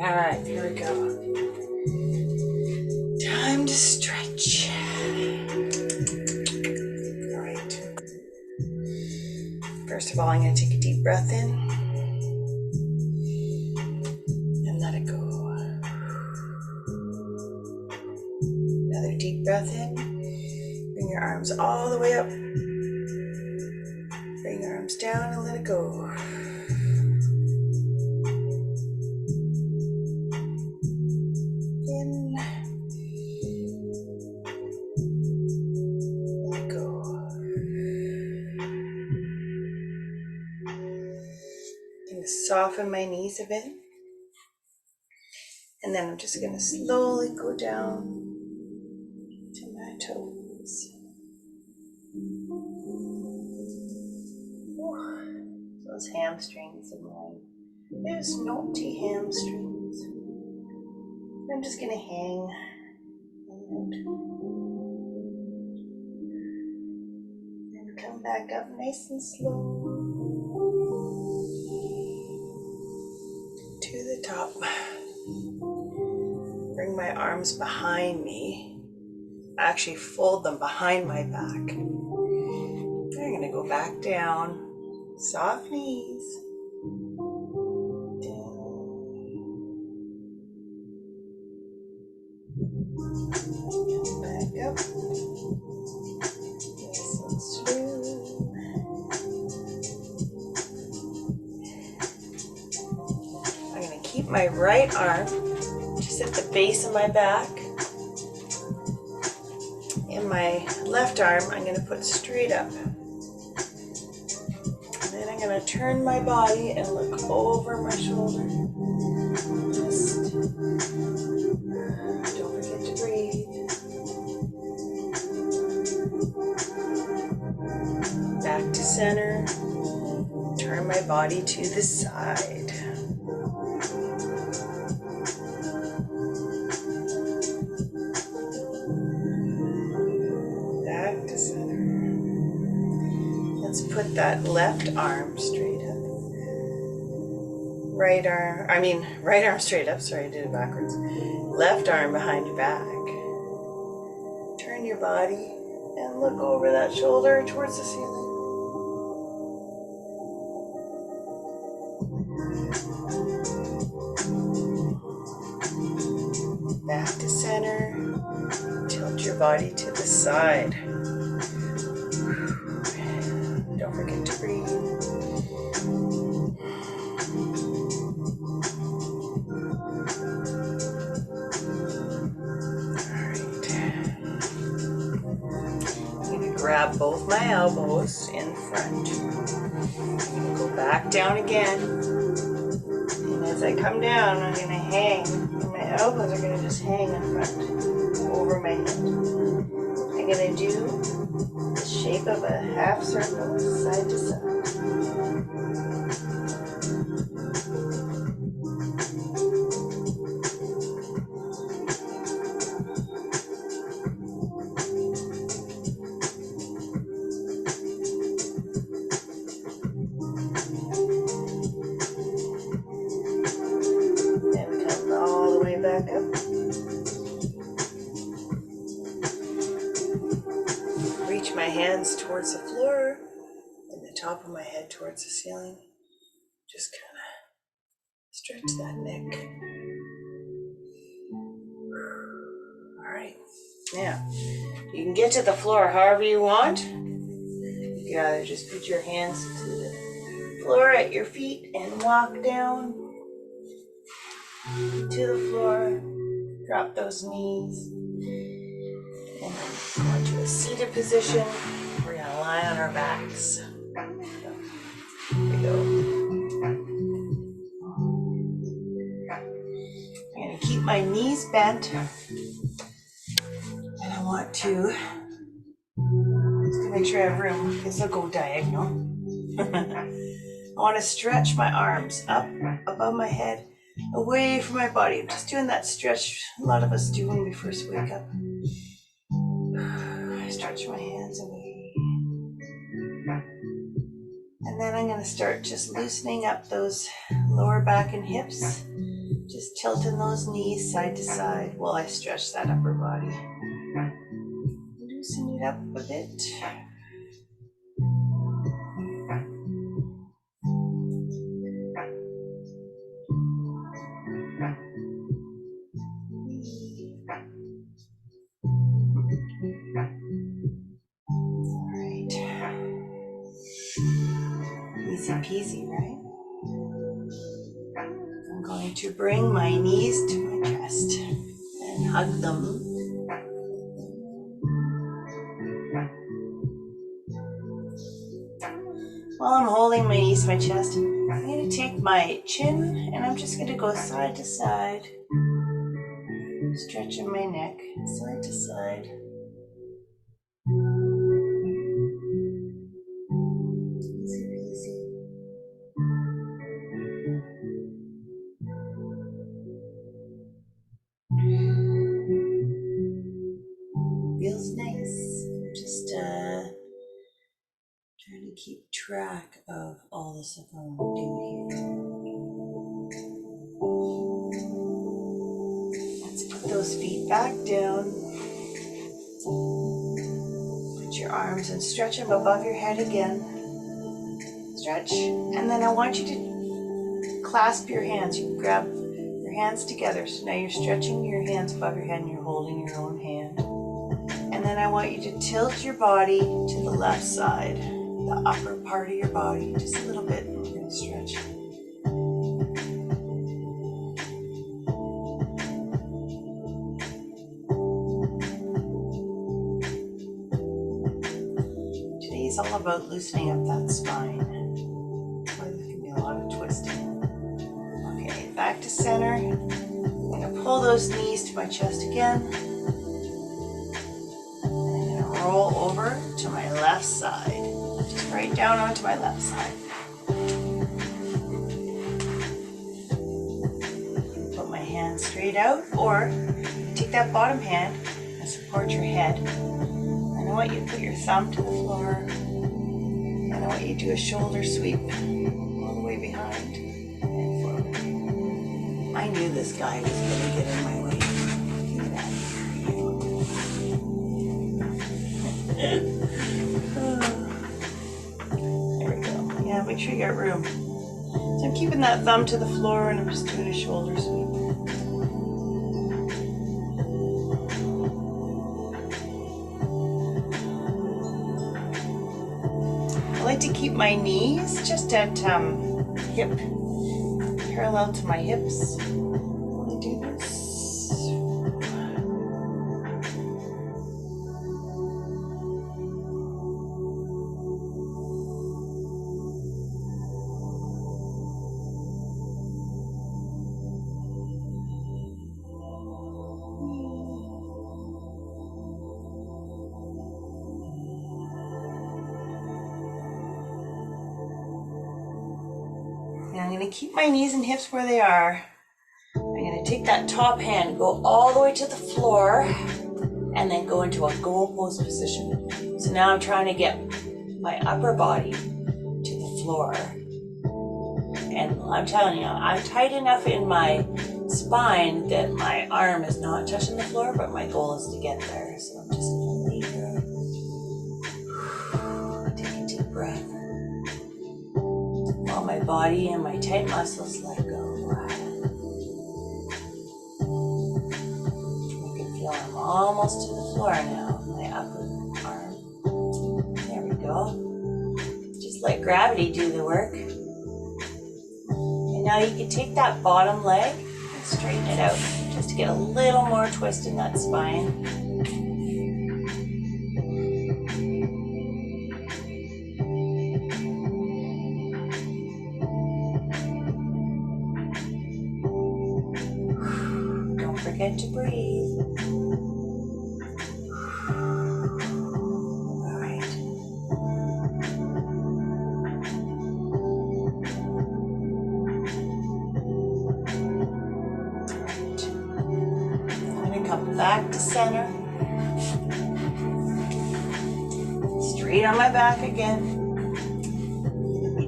All right, here we go. Time to stretch. All right. First of all, I'm going to take a deep breath in and let it go. Another deep breath in. Bring your arms all the way up. Bring your arms down and let it go. In. Let it go. I'm going to soften my knees a bit. And then I'm just going to slowly go down to my toes. Those hamstrings of mine. There's naughty hamstrings. I'm just going to hang and come back up nice and slow to the top. Bring my arms behind me. Actually fold them behind my back. I'm going to go back down. Soft knees. Back up. Nice and smooth. I'm going to keep my right arm just at the base of my back. And my left arm I'm going to put straight up. And then I'm going to turn my body and look over my shoulder. Just don't forget to breathe. Back to center. Turn my body to the side. Back to center. Let's put that left arm straight up. Right arm straight up. Sorry, I did it backwards. Left arm behind your back. Turn your body and look over that shoulder towards the ceiling. Back to center. Tilt your body to the side. Don't forget to breathe. Grab both my elbows in front. Go back down again. And as I come down, I'm going to hang. And my elbows are going to just hang in front over my head. I'm going to do the shape of a half circle side to side. Back up. Reach my hands towards the floor and the top of my head towards the ceiling. Just kind of stretch that neck. All right. Now, you can get to the floor however you want. You can either just put your hands to the floor at your feet and walk down to the floor, drop those knees, and then go into a seated position. We're going to lie on our backs. Here we go. I'm going to keep my knees bent, and I want to just to make sure I have room, because I'll go diagonal. I want to stretch my arms up above my head, away from my body. I'm just doing that stretch a lot of us do when we first wake up. I stretch my hands away. And then I'm going to start just loosening up those lower back and hips. Just tilting those knees side to side while I stretch that upper body. Loosen it up a bit. All right. Easy peasy, right? I'm going to bring my knees to my chest and hug them. While I'm holding my knees to my chest, I'm going to take my chin and I'm just going to go side to side, stretching my neck side to side. Easy peasy. Feels nice. Just trying to keep track of all the stuff I'm doing here. Let's put those feet back down. Put your arms and stretch them above your head again. Stretch, and then I want you to clasp your hands. You grab your hands together. So now you're stretching your hands above your head and you're holding your own hand. And then I want you to tilt your body to the left side, the upper part of your body, just a little bit. We're going to stretch. Today's all about loosening up that spine. There's going to be a lot of twisting. Okay, back to center. I'm going to pull those knees to my chest again. Roll over to my left side, just right down onto my left side. Put my hand straight out, or take that bottom hand and support your head. And I want you to put your thumb to the floor, and I want you to do a shoulder sweep all the way behind and forward. I knew this guy was going to get in my way. Look at that. There we go. Yeah, make sure you got room. So I'm keeping that thumb to the floor and I'm just doing a shoulder sweep. I like to keep my knees just at hip, parallel to my hips. I do this. I'm going to keep my knees and hips where they are. I'm going to take that top hand, go all the way to the floor, and then go into a goal pose position. So now I'm trying to get my upper body to the floor. And I'm telling you, I'm tight enough in my spine that my arm is not touching the floor, but my goal is to get there. So I'm just going to lay here. Take a deep breath. While my body and my tight muscles let go. You can feel I'm almost to the floor now. My upper arm. There we go. Just let gravity do the work. And now you can take that bottom leg and straighten it out just to get a little more twist in that spine. Forget to breathe. All right. I'm going to come back to center. Straight on my back again.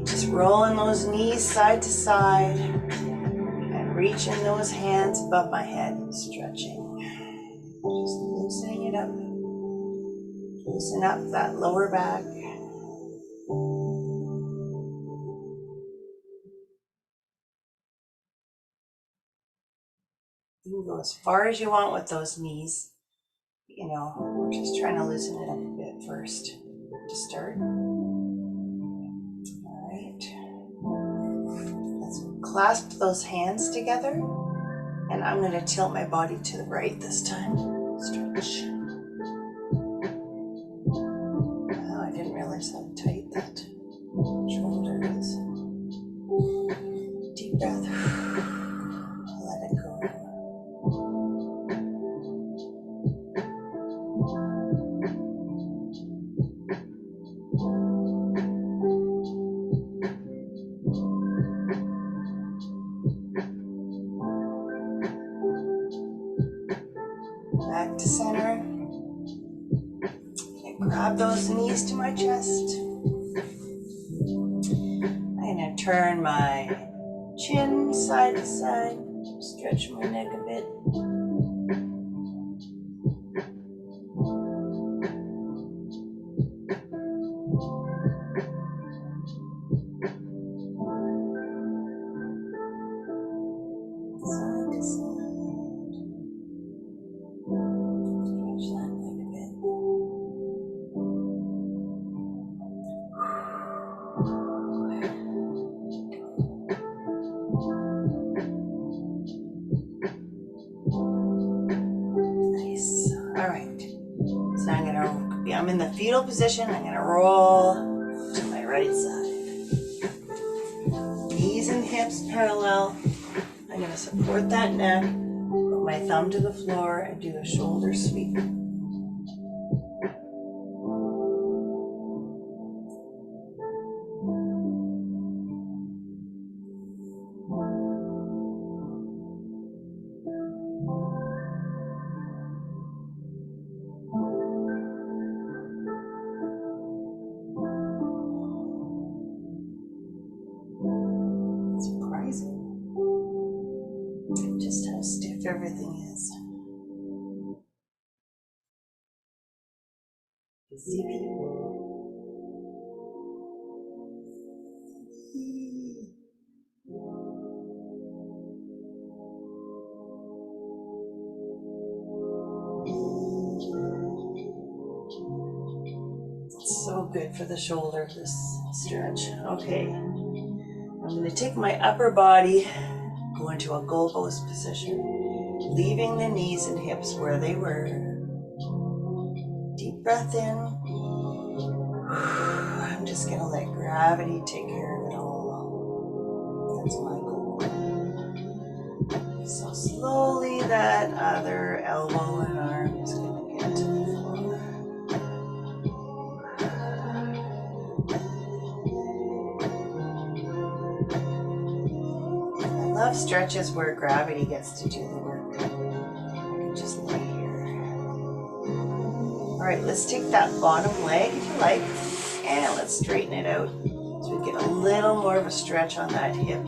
Just rolling those knees side to side. reaching those hands above my head, stretching. Just loosening it up. Loosen up that lower back. You can go as far as you want with those knees. You know, we're just trying to loosen it up a bit first to start. All right. Let's clasp those hands together. And I'm going to tilt my body to the right this time. Stretch. Wow, I didn't realize how tight that shoulder is. Deep breath. Let it go. Back to center. And grab those knees to my chest. I'm going to turn my chin side to side. Stretch my neck a bit. Side to side. Stretch that neck a bit. Nice. All right. So I'm in the fetal position. I'm going to roll to my right side. Knees and hips parallel. I'm going to support that neck. Put my thumb to the floor and do a shoulder sweep. Surprising just how stiff everything is. Busy people. It's so good for the shoulder, this stretch. Okay. I'm going to take my upper body, go into a goalpost position, leaving the knees and hips where they were. Deep breath in. I'm just going to let gravity take care of it all. That's my goal. So slowly that other elbow and arm is going to get to the floor. I love stretches where gravity gets to do the work. I can just lay here. All right, let's take that bottom leg, if you like, and let's straighten it out so we get a little more of a stretch on that hip.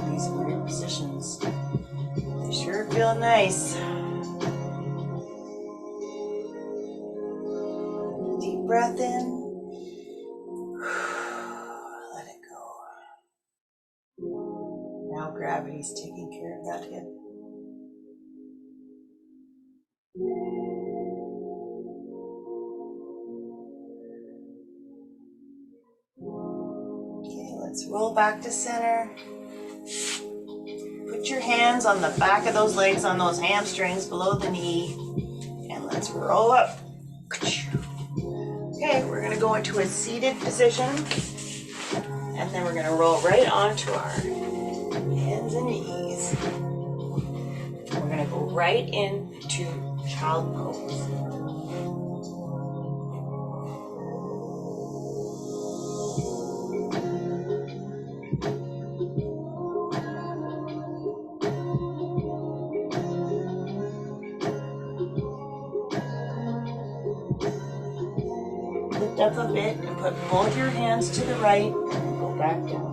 These weird positions, they sure feel nice. Deep breath in. Let it go. Now gravity's taking care of that hip. Okay, let's roll back to center. Put your hands on the back of those legs, on those hamstrings below the knee, and let's roll up. Okay, we're going to go into a seated position, and then we're going to roll right onto our hands and knees. We're going to go right into child pose. up a bit and put both your hands to the right and then go back down.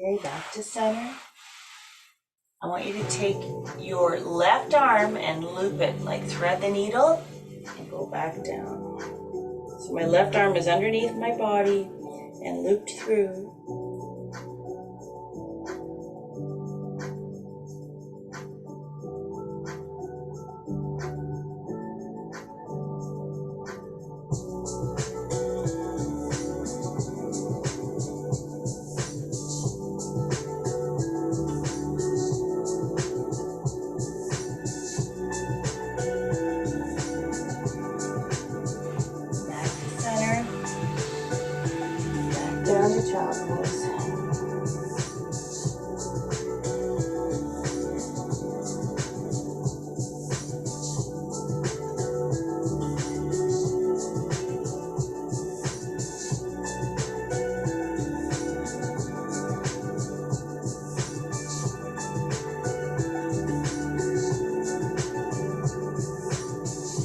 Okay, back to center. I want you to take your left arm and loop it, like thread the needle and go back down. So my left arm is underneath my body and looped through. Back to center. Back down to child pose.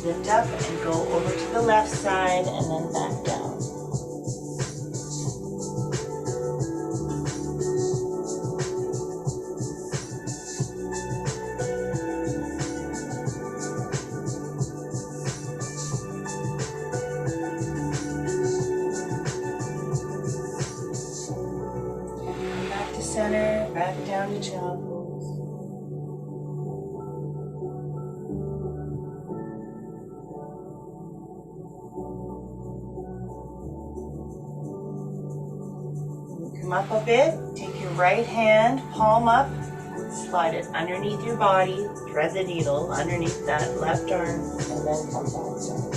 Lift up and go over to the left side and then back down. Back to center, back down to child pose. Come up a bit, take your right hand, palm up, slide it underneath your body, thread the needle underneath that left arm, and then come back down.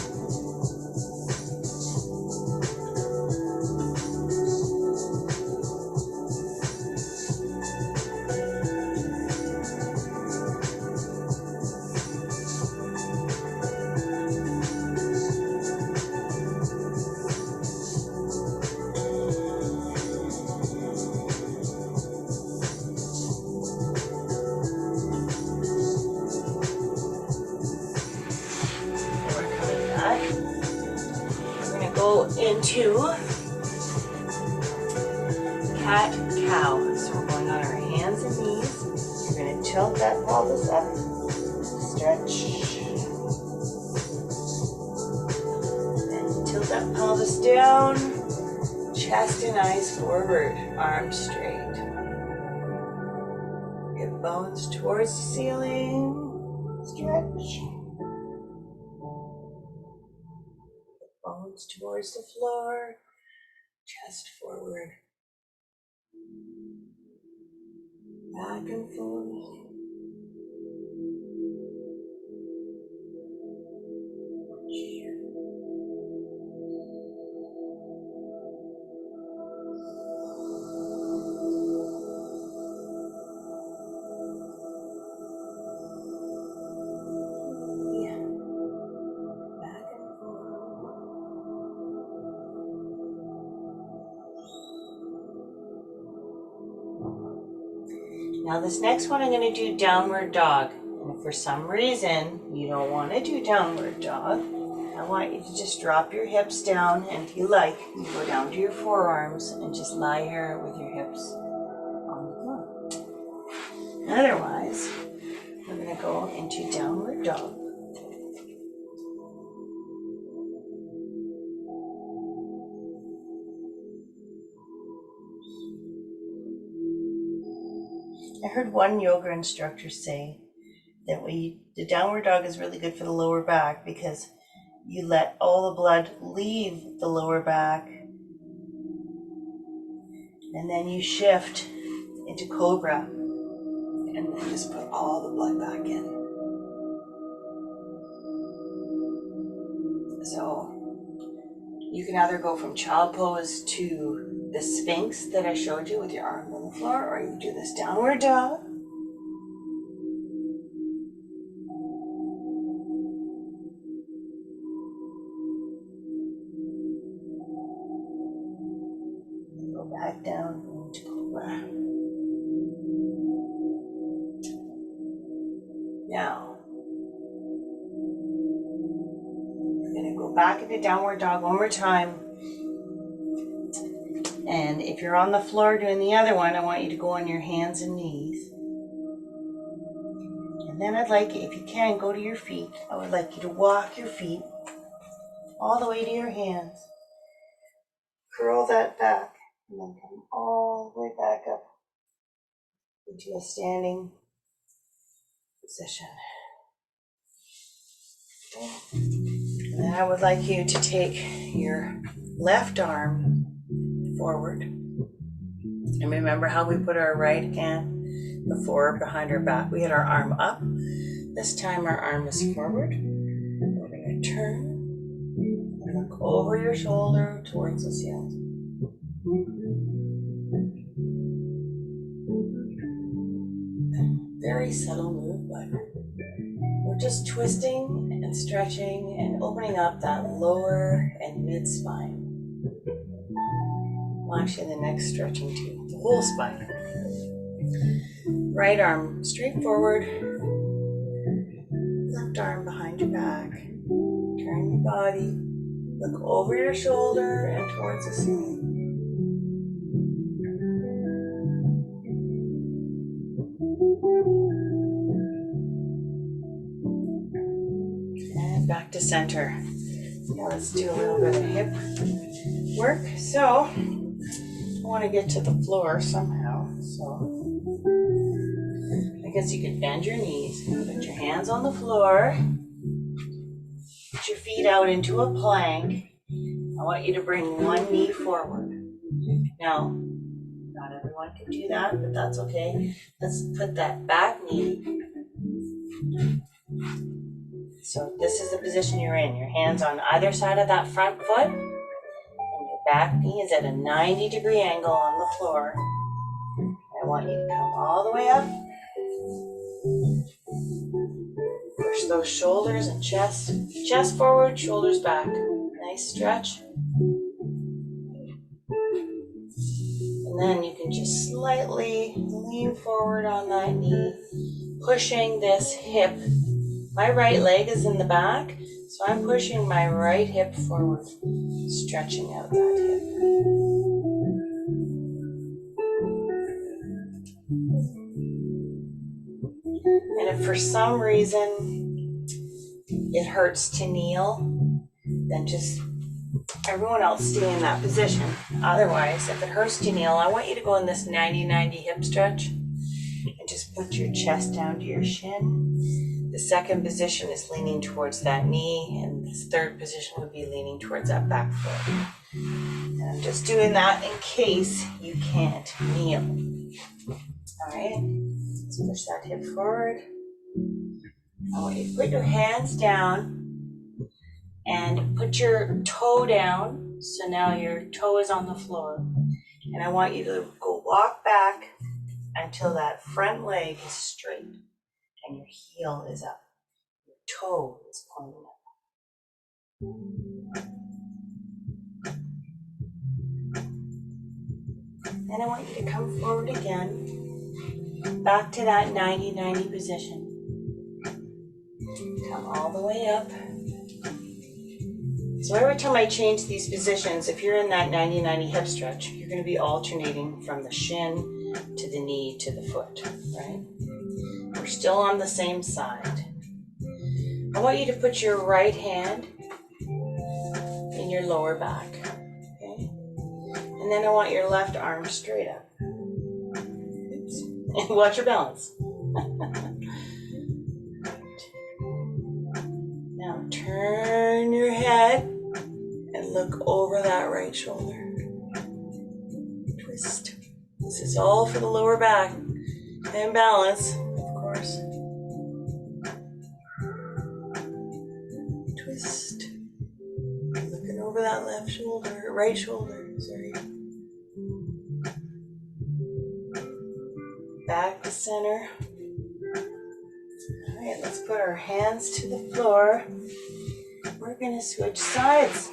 Go into cat-cow. So we're going on our hands and knees. You're going to tilt that pelvis up, stretch, and tilt that pelvis down, chest and eyes forward, arms straight. Hip bones towards the ceiling, stretch. Bones towards the floor, chest forward, back and forth. Now this next one I'm going to do downward dog. And if for some reason you don't want to do downward dog, I want you to just drop your hips down, and if you like, you go down to your forearms and just lie here with your hips on the floor. Otherwise, we're going to go into downward dog. I heard one yoga instructor say that the downward dog is really good for the lower back because you let all the blood leave the lower back and then you shift into cobra and then just put all the blood back in. So You can either go from child pose to the Sphinx that I showed you with your arms on the floor, or you do this downward dog. Go back down to cobra. Now, we're going to go back into downward dog one more time. And if you're on the floor doing the other one, I want you to go on your hands and knees. And then I'd like, if you can, go to your feet. I would like you to walk your feet all the way to your hands. Curl that back, and then come all the way back up into a standing position. Okay. And then I would like you to take your left arm forward. And remember how we put our right hand before behind our back. We had our arm up. This time our arm is forward. We're going to turn and look over your shoulder towards the ceiling. Very subtle move, but we're just twisting and stretching and opening up that lower and mid spine. Well, actually the next stretching too, the whole spine. Right arm straight forward, left arm behind your back. Turn your body, look over your shoulder and towards the ceiling. And back to center. Now let's do a little bit of hip work. So I want to get to the floor somehow. So I guess you could bend your knees, put your hands on the floor, put your feet out into a plank. I want you to bring one knee forward. Now, not everyone can do that, but that's okay. Let's put that back knee. So this is the position you're in. Your hands on either side of that front foot, and your back knee is at a 90-degree angle on the floor. I want you to come all the way up. Push those shoulders and chest forward, shoulders back. Nice stretch. And then you can just slightly lean forward on that knee, pushing this hip. My right leg is in the back, so I'm pushing my right hip forward, stretching out that hip. And if for some reason it hurts to kneel, then just everyone else stay in that position. Otherwise, if it hurts to kneel, I want you to go in this 90-90 hip stretch and just put your chest down to your shin. The second position is leaning towards that knee, and this third position would be leaning towards that back foot. And I'm just doing that in case you can't kneel. All right, let's push that hip forward. I want you to put your hands down and put your toe down. So now your toe is on the floor. And I want you to go walk back until that front leg is straight and your heel is up. Your toe is pointing up. Then I want you to come forward again, back to that 90-90 position. Come all the way up. So every time I change these positions, if you're in that 90-90 hip stretch, you're going to be alternating from the shin to the knee to the foot, right? We're still on the same side. I want you to put your right hand in your lower back, okay? And then I want your left arm straight up. Oops. And watch your balance. Now turn your head and look over that right shoulder. Twist. This is all for the lower back and balance, of course. Twist. Looking over that left shoulder, right shoulder, sorry. Back to center. All right, let's put our hands to the floor. We're gonna switch sides.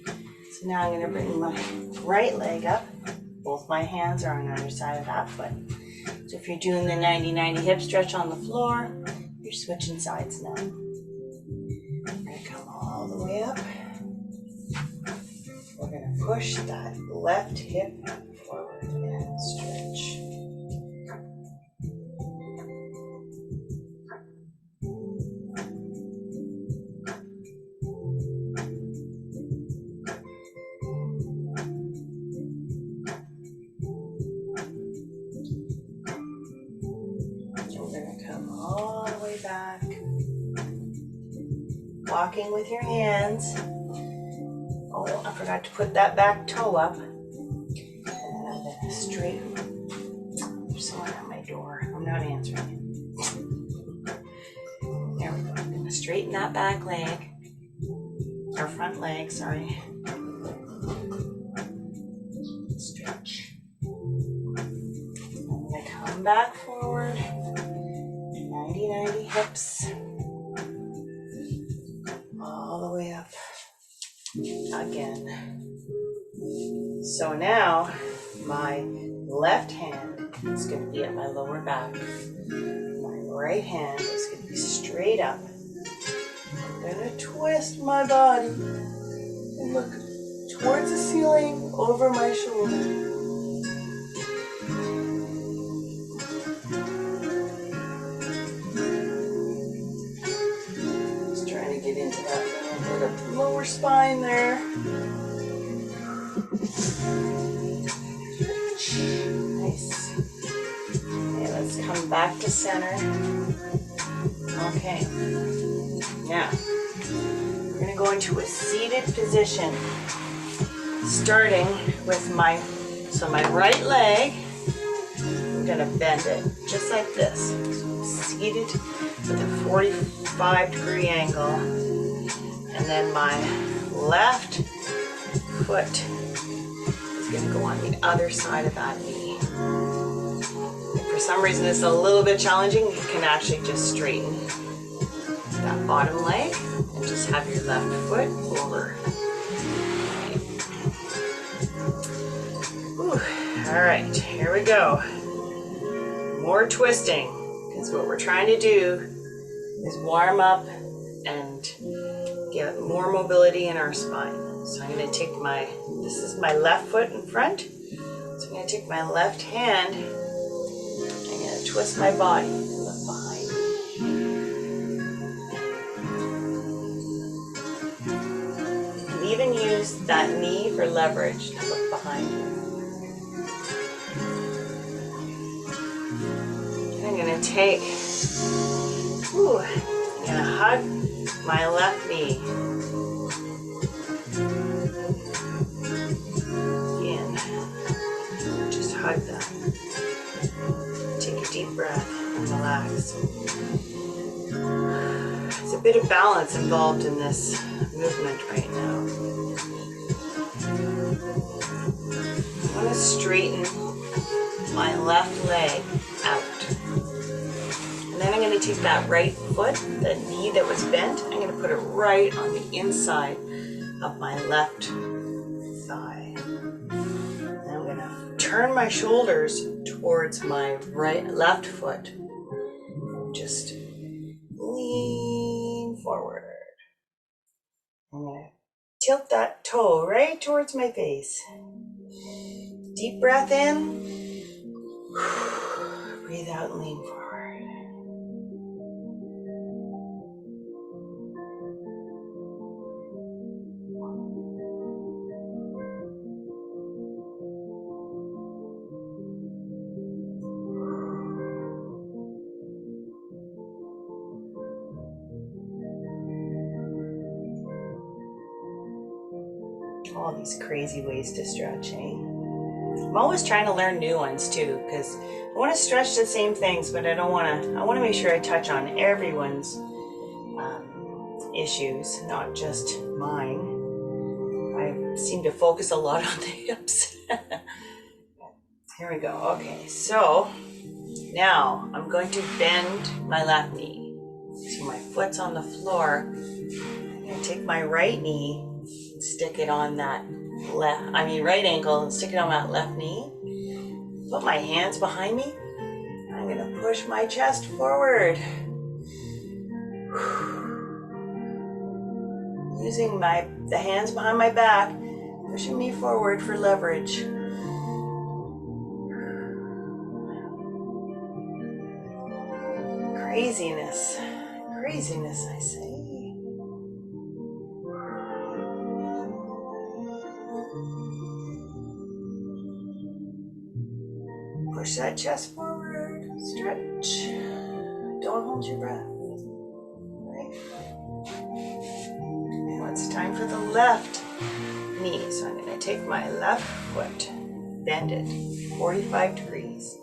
So now I'm gonna bring my right leg up. Both my hands are on either side of that foot. So if you're doing the 90-90 hip stretch on the floor, you're switching sides now. We're gonna come all the way up. We're gonna push that left hip forward and stretch. Back. Walking with your hands. Oh, I forgot to put that back toe up. And then I'm going to straighten. There's someone at my door. I'm not answering it. There we go. I'm going to straighten that back leg. Or front leg, sorry. Stretch. I'm going to come back forward. 90-90 hips, all the way up again. So now my left hand is going to be at my lower back. My right hand is going to be straight up. I'm going to twist my body and look towards the ceiling over my shoulder. Into that little bit of lower spine there. Nice. Okay, let's come back to center. Okay. Now, we're going to go into a seated position. Starting with my right leg, I'm going to bend it just like this. Seated with a 45-degree angle. And then my left foot is going to go on the other side of that knee. If for some reason it's a little bit challenging, you can actually just straighten that bottom leg and just have your left foot over. All right, here we go. More twisting, because what we're trying to do is warm up and get more mobility in our spine. So I'm going to take this is my left foot in front. So I'm going to take my left hand, I'm going to twist my body and look behind me. You can even use that knee for leverage to look behind you. And I'm going to take, I'm going to hug my left knee in. Just hug that. Take a deep breath and relax. There's a bit of balance involved in this movement right now. I want to straighten my left leg out. And then I'm going to take that right foot, the knee that was bent, I'm going to put it right on the inside of my left thigh. And I'm going to turn my shoulders towards my left foot. And just lean forward. I'm going to tilt that toe right towards my face. Deep breath in. Breathe out and lean forward. All these crazy ways to stretch, eh? I'm always trying to learn new ones too, because I want to stretch the same things, but I want to make sure I touch on everyone's issues, not just mine. I seem to focus a lot on the hips. Here we go. Okay, so now I'm going to bend my left knee. So my foot's on the floor. I'm going to take my right knee and stick it on that right ankle and stick it on that left knee. Put my hands behind me. I'm going to push my chest forward. Using the hands behind my back, pushing me forward for leverage. Craziness, I say. Push that chest forward, stretch. Don't hold your breath. Right? Now it's time for the left knee. So I'm going to take my left foot, bend it 45 degrees,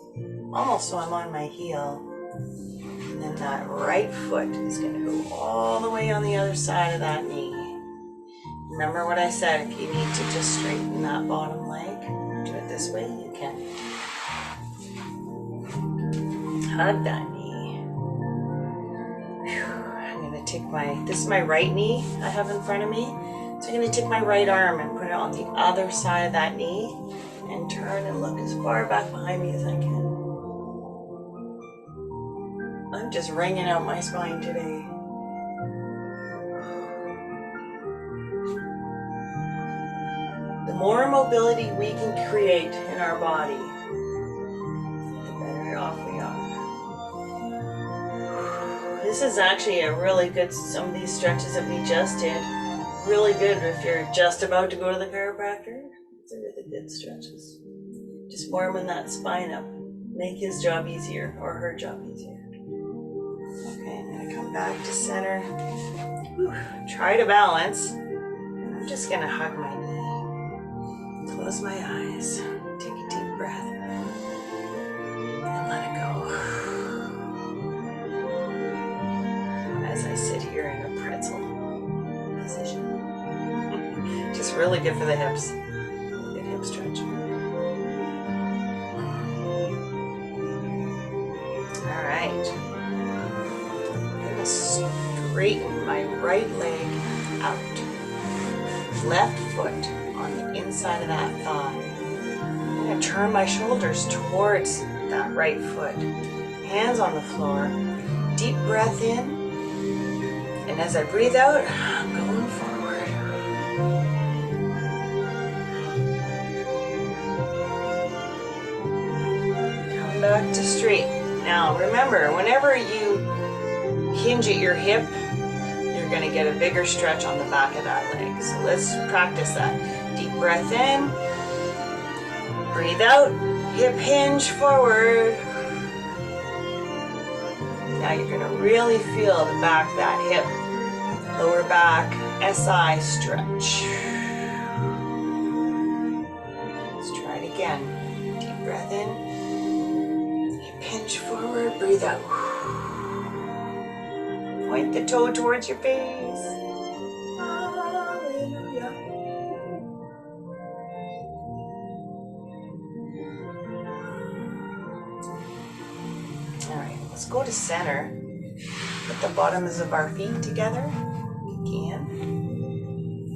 almost so I'm on my heel. And then that right foot is going to go all the way on the other side of that knee. Remember what I said, if you need to just straighten that bottom leg, do it this way, you can. Hug that knee. I'm going to take this is my right knee I have in front of me. So I'm going to take my right arm and put it on the other side of that knee and turn and look as far back behind me as I can. I'm just wringing out my spine today. The more mobility we can create in our body, the better off we are. This is actually a really good, some of these stretches that we just did, really good if you're just about to go to the chiropractor. They're really good stretches. Just warming that spine up. Make his job easier or her job easier. Okay, I'm going to come back to center. Try to balance. I'm just going to hug my knee. Close my eyes. Take a deep breath. And let it go. As I sit here in a pretzel position. Just really good for the hips. Good hip stretch. All right. Straighten my right leg out. Left foot on the inside of that thigh. I'm going to turn my shoulders towards that right foot. Hands on the floor. Deep breath in. And as I breathe out, I'm going forward. Come back to straight. Now remember, whenever you hinge at your hip, you're going to get a bigger stretch on the back of that leg. So let's practice that. Deep breath in, breathe out, hip hinge forward. Now you're going to really feel the back of that hip, lower back, SI stretch. Let's try it again. Deep breath in, hip hinge forward, breathe out. Point the toe towards your face. Hallelujah. All right, let's go to center. Put the bottoms of our feet together. You can.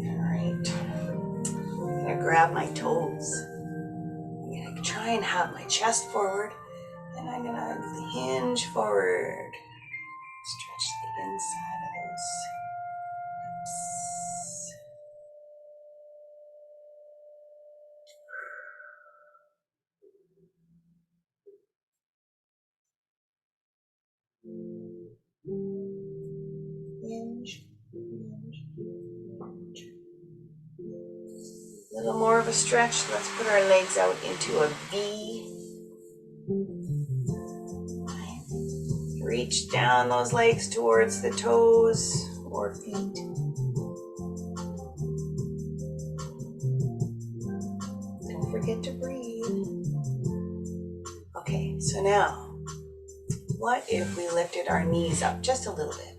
All right. I'm gonna grab my toes. I'm gonna try and have my chest forward, and I'm gonna hinge forward. Stretch the inside of those hips. Hinge, hinge, hinge. A little more of a stretch. Let's put our legs out into a V. Reach down those legs towards the toes or feet. Don't forget to breathe. Okay, so now, what if we lifted our knees up just a little bit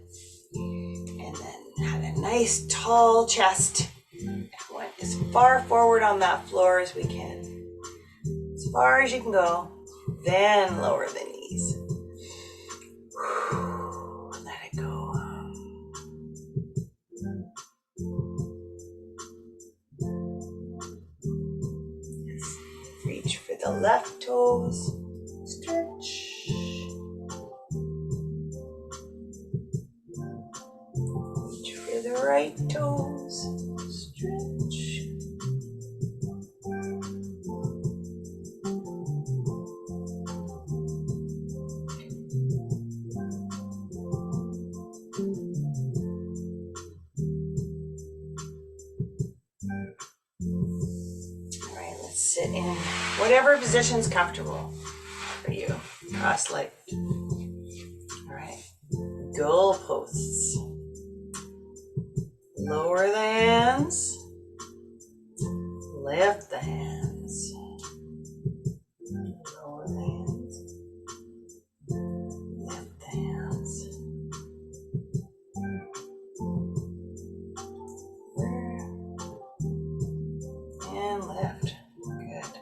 and then had a nice tall chest and went as far forward on that floor as we can. As far as you can go. Then lower the knees. Let it go. Reach for the left toes. Stretch. Reach for the right toes. Stretch. Alright, let's sit in whatever position's comfortable for you. Cross-legged. Alright. Goal posts. Lower the hands. Lift the hands. Lower the hands. Lift the hands. And lift. Good.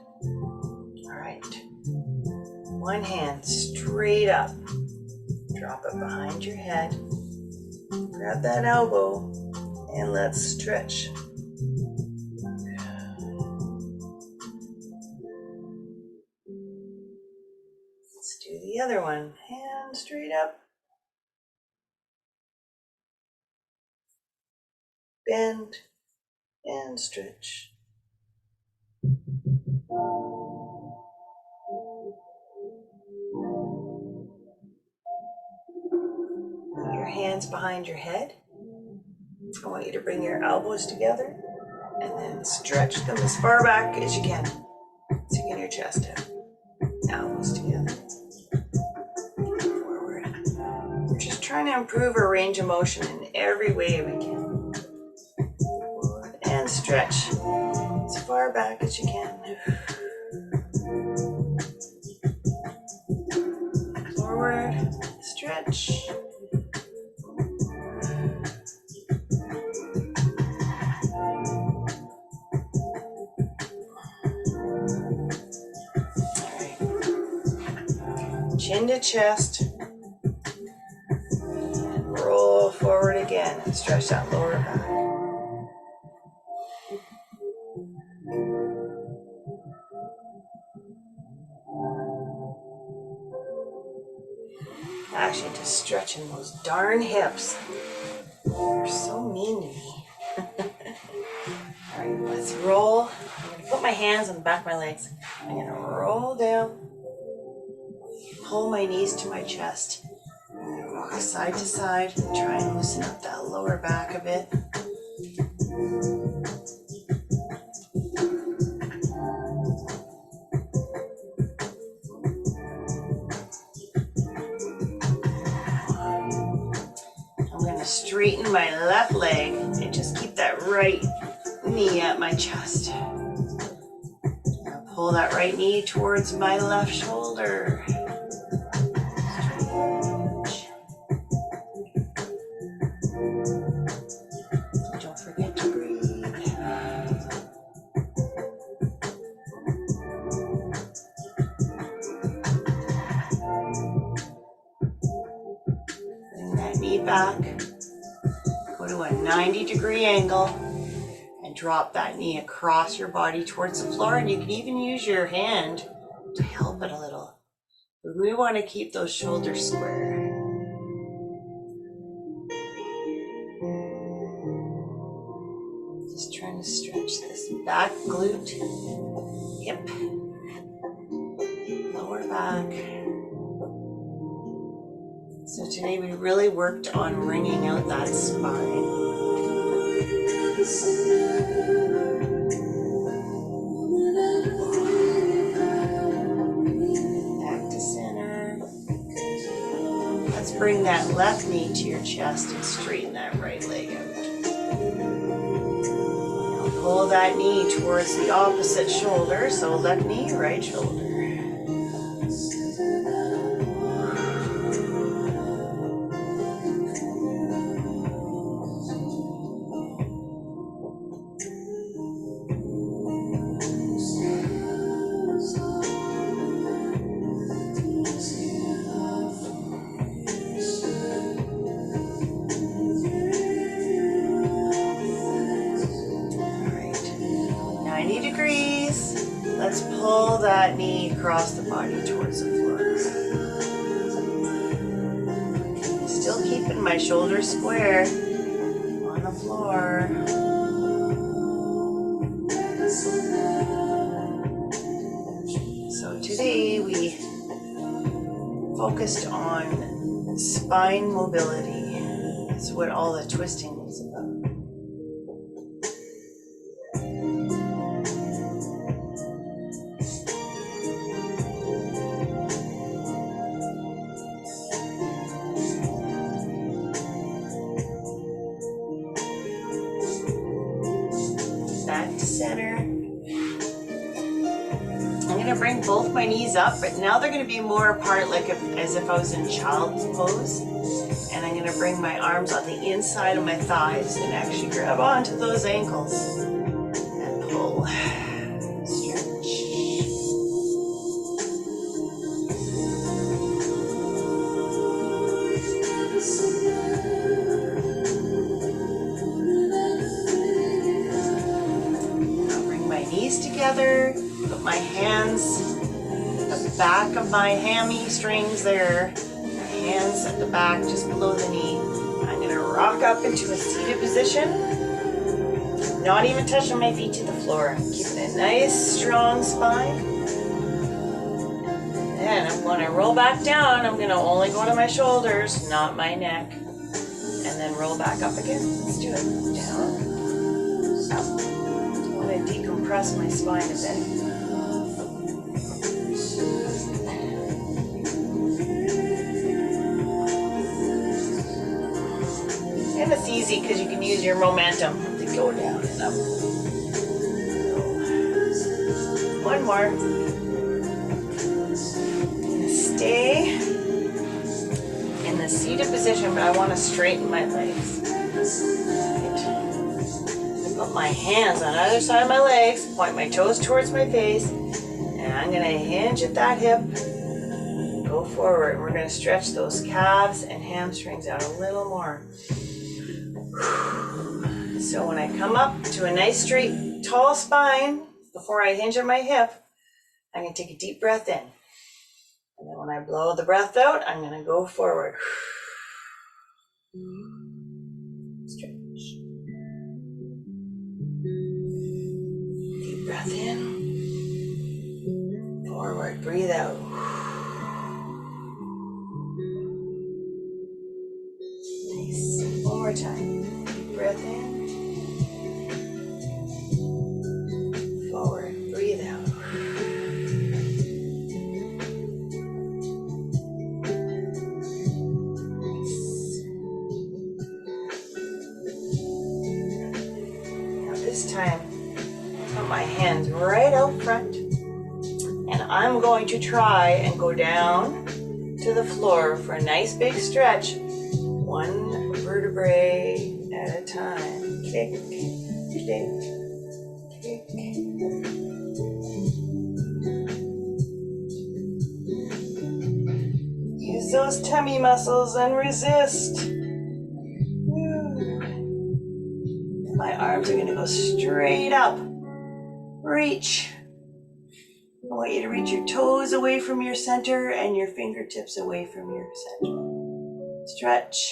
Alright. One hand straight up. Drop it behind your head. Grab that elbow and let's stretch. Let's do the other one. Hand straight up. Bend and stretch. Put your hands behind your head. I want you to bring your elbows together and then stretch them as far back as you can. Sink your chest out. Elbows together. Forward. We're just trying to improve our range of motion in every way we can. Forward and stretch as far back as you can. Forward, stretch. Chin to chest, and roll forward again and stretch that lower back. Actually, just stretching those darn hips. You're so mean to me. All right, let's roll. I'm going to put my hands on the back of my legs. I'm going to roll down. Pull my knees to my chest. Rock side to side. Try and loosen up that lower back a bit. I'm going to straighten my left leg and just keep that right knee at my chest. Now pull that right knee towards my left shoulder. Back, go to a 90-degree angle and drop that knee across your body towards the floor, and you can even use your hand to help it a little. But we want to keep those shoulders square. Just trying to stretch this back glute, hip, lower back. So today we really worked on wringing out that spine. Back to center. Let's bring that left knee to your chest and straighten that right leg out. Now pull that knee towards the opposite shoulder. So left knee, right shoulder. let's pull that knee across the body towards the floor. Still keeping my shoulders square on the floor. So today we focused on spine mobility. That's what all the twisting is about. Back to center. I'm going to bring both my knees up, but now they're going to be more apart, like as if I was in child's pose. And I'm going to bring my arms on the inside of my thighs and actually grab onto those ankles and pull. Stretch. Now bring my knees together. Put my hands at the back of my hamstrings there. Hands at the back, just below the knee. I'm going to rock up into a seated position. Not even touching my feet to the floor. Keeping a nice, strong spine. Then I'm going to roll back down. I'm going to only go to my shoulders, not my neck. And then roll back up again. Let's do it. Down. Up. I want to decompress my spine a bit. And it's easy because you can use your momentum to go down and up. One more. I'm going to stay in the seated position, but I want to straighten my legs. Put my hands on either side of my legs, point my toes towards my face, and I'm going to hinge at that hip. Go forward. We're going to stretch those calves and hamstrings out a little more. So when I come up to a nice straight tall spine, before I hinge at my hip, I'm going to take a deep breath in. And then when I blow the breath out, I'm going to go forward. Stretch. Deep breath in. Forward, breathe out. Nice. One more time. Breath in, forward, breathe out. Now this time, I'll put my hands right out front, and I'm going to try and go down to the floor for a nice big stretch, one vertebrae at a time. Click, click, click. Use those tummy muscles and resist. My arms are going to go straight up. Reach. I want you to reach your toes away from your center and your fingertips away from your center. Stretch.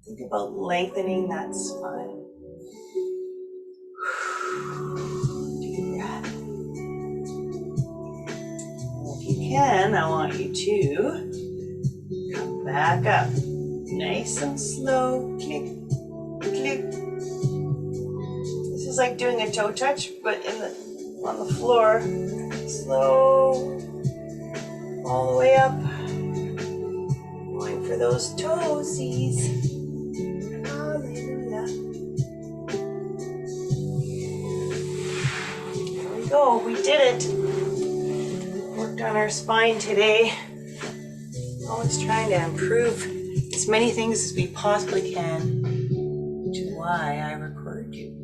Think about lengthening that spine. Deep breath. And if you can, I want you to come back up. Nice and slow. Click, click. This is like doing a toe touch, but on the floor. Slow. All the way up. Going for those toesies. Go, we did it. Worked on our spine today. Always trying to improve as many things as we possibly can, which is why I record you.